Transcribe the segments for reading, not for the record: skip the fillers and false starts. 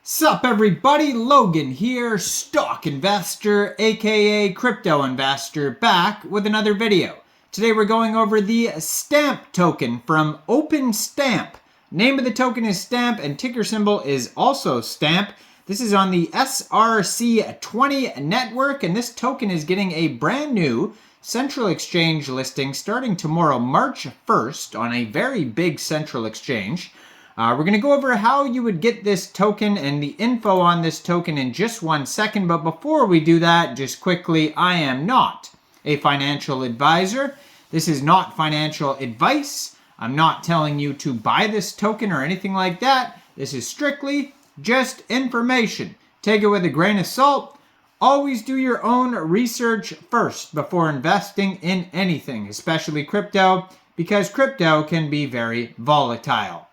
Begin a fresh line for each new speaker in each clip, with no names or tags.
Sup everybody, Logan here, stock investor aka crypto investor, back with another video. Today we're going over the Stamp token from Openstamp. Name of the token is Stamp and ticker symbol is also Stamp. This is on the SRC20 network, and this token is getting a brand new central exchange listing starting tomorrow, March 1st, on a very big central exchange. We're going to go over how you would get this token and the info on this token in just 1 second. But before we do that, just quickly, I am not a financial advisor. This is not financial advice. I'm not telling you to buy this token or anything like that. This is strictly just information. Take it with a grain of salt. Always do your own research first before investing in anything, especially crypto, because crypto can be very volatile.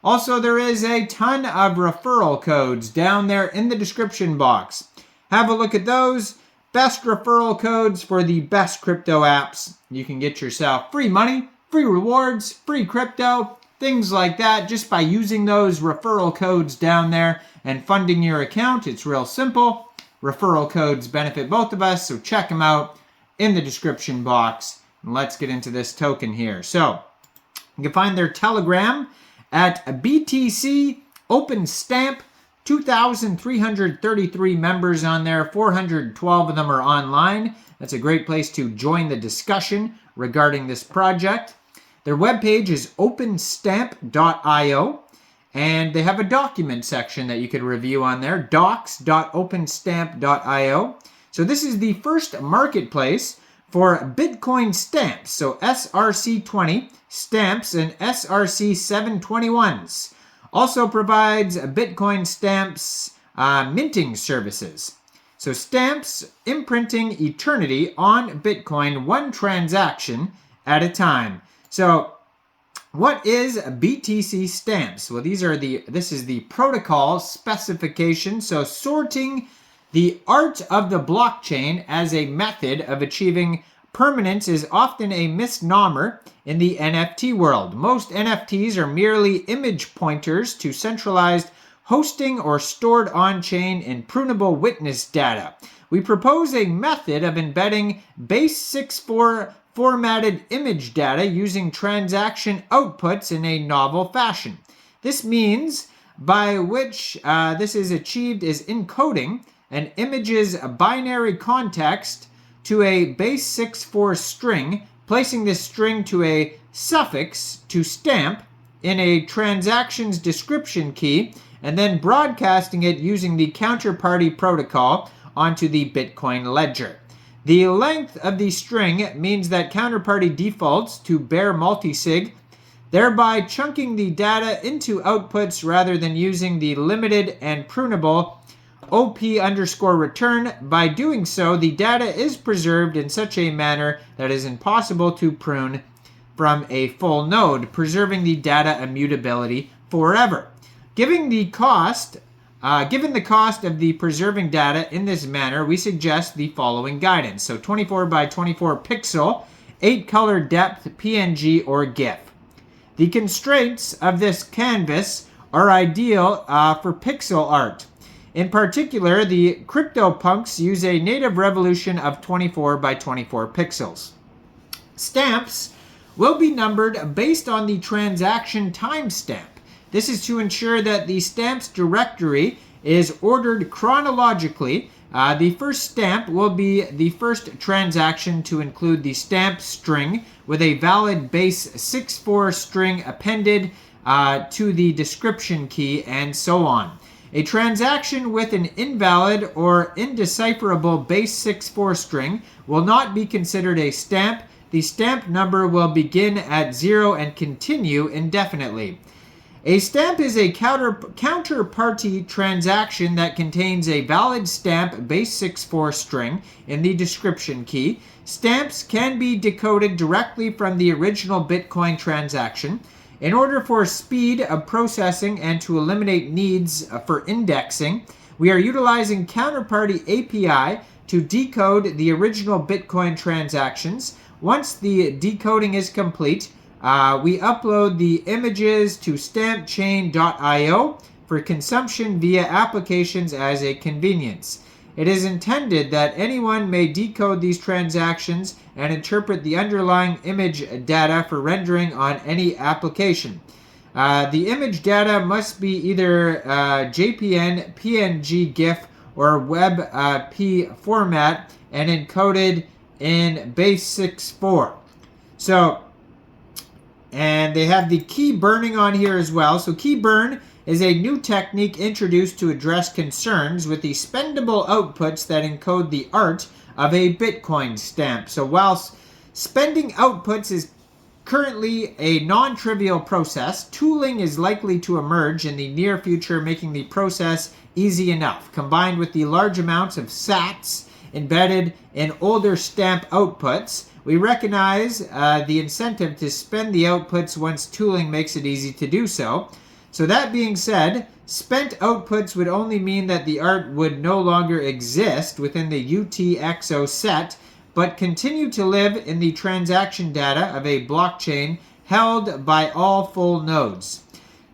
Also, there is a ton of referral codes down there in the description box. Have a look at those. Best referral codes for the best crypto apps. You can get yourself free money, free rewards, free crypto, things like that just by using those referral codes down there and funding your account. It's real simple. Referral codes benefit both of us, so check them out in the description box. And let's get into this token here. So, you can find their Telegram at BTC Openstamp, 2,333 members on there, 412 of them are online. That's a great place to join the discussion regarding this project. Their webpage is openstamp.io, and they have a document section that you could review on there, docs.openstamp.io. So this is the first marketplace for Bitcoin stamps, so SRC20 stamps and SRC-721s. Also provides Bitcoin stamps minting services. So stamps imprinting eternity on Bitcoin, one transaction at a time. So what is BTC stamps? Well, this is the protocol specification. So sorting the art of the blockchain as a method of achieving permanence is often a misnomer in the NFT world. Most NFTs are merely image pointers to centralized hosting or stored on-chain in prunable witness data. We propose a method of embedding base64 formatted image data using transaction outputs in a novel fashion. This means by which this is achieved is encoding an image's binary context to a base64 string, placing this string to a suffix to stamp in a transaction's description key, and then broadcasting it using the counterparty protocol onto the Bitcoin ledger. The length of the string means that counterparty defaults to bare multisig, thereby chunking the data into outputs rather than using the limited and prunable OP_return. By doing so, the data is preserved in such a manner that it is impossible to prune from a full node, preserving the data immutability forever. Given the cost of the preserving data in this manner, we suggest the following guidance. So 24 by 24 pixel, 8 color depth, PNG or GIF. The constraints of this canvas are ideal for pixel art. In particular, the CryptoPunks use a native resolution of 24 by 24 pixels. Stamps will be numbered based on the transaction timestamp. This is to ensure that the stamps directory is ordered chronologically. The first stamp will be the first transaction to include the stamp string with a valid base64 string appended to the description key, and so on. A transaction with an invalid or indecipherable base64 string will not be considered a stamp. The stamp number will begin at 0 and continue indefinitely. A stamp is a counterparty transaction that contains a valid stamp base64 string in the description key. Stamps can be decoded directly from the original Bitcoin transaction. In order for speed of processing and to eliminate needs for indexing, we are utilizing Counterparty API to decode the original Bitcoin transactions. Once the decoding is complete, we upload the images to stampchain.io for consumption via applications as a convenience. It is intended that anyone may decode these transactions and interpret the underlying image data for rendering on any application. The image data must be either JPN, PNG, GIF, or WebP format and encoded in base64. So, and they have the key burning on here as well. So key burn is a new technique introduced to address concerns with the spendable outputs that encode the art of a Bitcoin stamp. So whilst spending outputs is currently a non-trivial process, tooling is likely to emerge in the near future, making the process easy enough. Combined with the large amounts of sats embedded in older stamp outputs, we recognize the incentive to spend the outputs once tooling makes it easy to do so. So that being said, spent outputs would only mean that the art would no longer exist within the UTXO set, but continue to live in the transaction data of a blockchain held by all full nodes.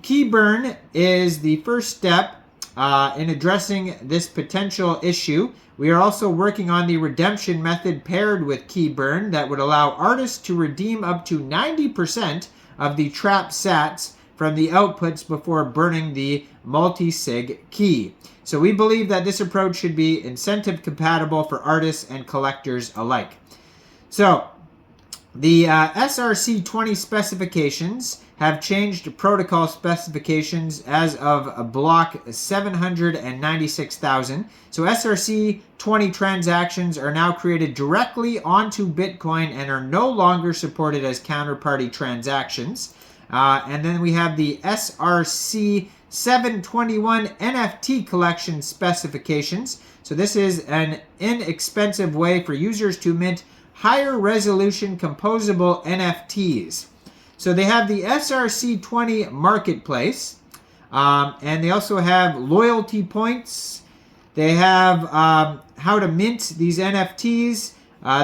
Key burn is the first step in addressing this potential issue. We are also working on the redemption method paired with key burn that would allow artists to redeem up to 90% of the trapped sats from the outputs before burning the multi-sig key. So we believe that this approach should be incentive compatible for artists and collectors alike. So the SRC20 specifications have changed to protocol specifications as of block 796,000. So SRC20 transactions are now created directly onto Bitcoin and are no longer supported as counterparty transactions. And then we have the SRC-721 NFT collection specifications. So this is an inexpensive way for users to mint higher resolution composable NFTs. So they have the SRC20 marketplace, and they also have loyalty points. They have how to mint these NFTs.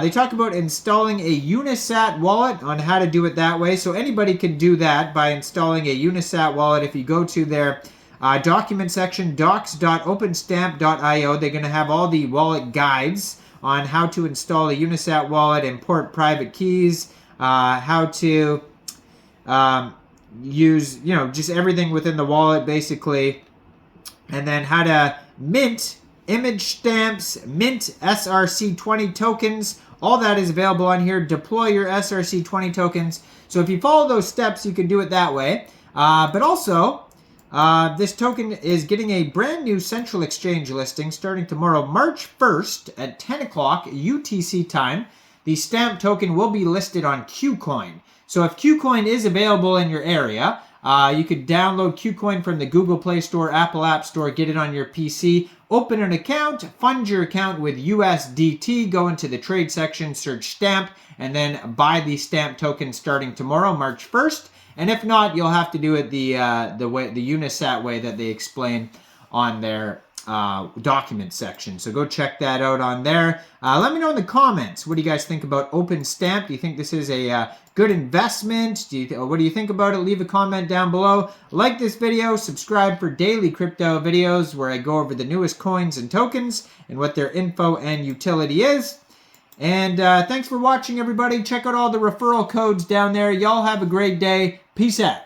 They talk about installing a Unisat wallet on how to do it that way. So anybody can do that by installing a Unisat wallet. If you go to their document section, docs.openstamp.io, they're going to have all the wallet guides on how to install a Unisat wallet, import private keys, how to use, just everything within the wallet basically, and then how to mint image stamps, mint SRC20 tokens. All that is available on here. Deploy your SRC20 tokens. So if you follow those steps, you can do it that way. But also, this token is getting a brand new central exchange listing starting tomorrow, March 1st at 10 o'clock UTC time. The stamp token will be listed on Kucoin. So if Kucoin is available in your area, you could download Kucoin from the Google Play Store, Apple App Store, get it on your PC, open an account, fund your account with USDT, go into the trade section, search stamp, and then buy the stamp token starting tomorrow, March 1st. And if not, you'll have to do it the Unisat way that they explain on their document section. So go check that out on there. Let me know in the comments, what do you guys think about Openstamp? Do you think this is a good investment? What do you think about it? Leave a comment down below. Like this video, subscribe for daily crypto videos where I go over the newest coins and tokens and what their info and utility is. And thanks for watching, everybody. Check out all the referral codes down there. Y'all have a great day. Peace out.